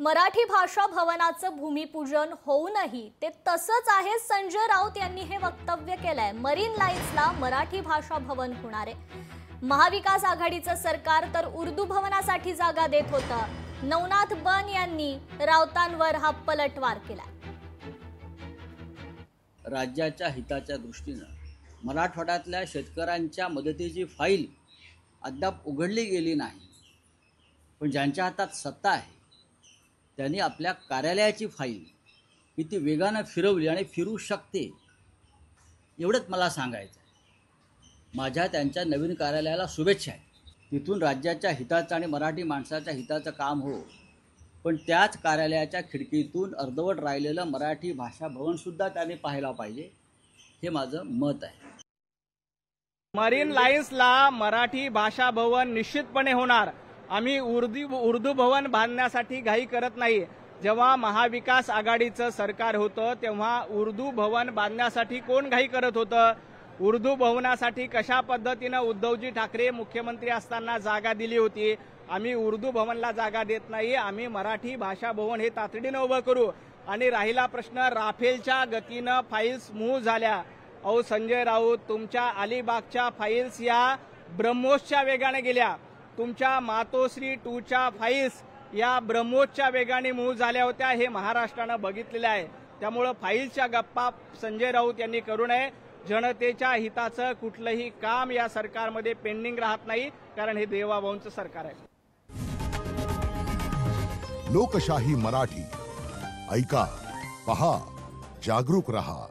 मराठी भाषा भवनाचं भूमिपूजन होऊनही ते तसंच आहे। संजय राऊत यांनी हे वक्तव्य केलंय। मरीन लाईन्सला मराठी भाषा भवन होणार आहे। महाविकास आघाडीचं सरकार तर उर्दू भवनासाठी जागा देत होतं। नवनाथ बन यांनी राऊतांवर हा पलटवार केलाय। राज्याच्या हिताच्या दृष्टीने मराठवाड्यातल्या शेतकऱ्यांच्या मदतीची फाईल अद्याप उघडली गेली नाही, पण ज्यांच्या हातात सत्ता आहे त्यांनी आपल्या कार्यालयाची फाईल किती वेगाने फिरवली आणि फिरू शकते एवढंच मला सांगायचं आहे। माझ्या त्यांच्या नवीन कार्यालयाला शुभेच्छा आहे। तिथून राज्याच्या हिताचं आणि मराठी माणसाच्या हिताचं काम हो, पण त्याच कार्यालयाच्या खिडकीतून अर्धवट राहिलेलं मराठी भाषा भवन सुद्धा त्यांनी पाहायला पाहिजे, हे माझं मत आहे। मरीन लाईन्सला मराठी भाषा भवन निश्चितपणे होणार। आम्ही उर्दू भवन बांधण्यासाठी घाई करत नाही। जेव्हा महाविकास आघाडीचं सरकार होतं तेव्हा उर्दू भवन बांधण्यासाठी कोण घाई करत होतं? उर्दू भवनासाठी कशा पद्धतीने उद्धवजी ठाकरे मुख्यमंत्री असताना जागा दिली होती। आम्ही उर्दू भवनला जागा देत नाही, आम्ही मराठी भाषा भवन हे तातडीने उभं करू। आणि राहिला प्रश्न राफेलच्या गतीनं फाईल्स मूव्ह झाल्या। अहो संजय राऊत, तुमच्या अलिबागच्या फाईल्स या ब्रह्मोसच्या वेगाने गेल्या। तुमच्या मातोश्री 2च्या फाईल्स या ब्रह्मोसच्या वेगाने मूव्ह झाल्या होत्या, हे महाराष्ट्रानं बघितलेलं आहे। त्यामुळे फाईल्सच्या गप्पा संजय राऊत यांनी करू नये। जनतेच्या हिताचं कुठलंही काम या सरकारमध्ये पेंडिंग राहत नाही, कारण हे देवाभाऊंचं सरकार आहे। लोकशाही मराठी ऐका, पहा, जागरूक रहा।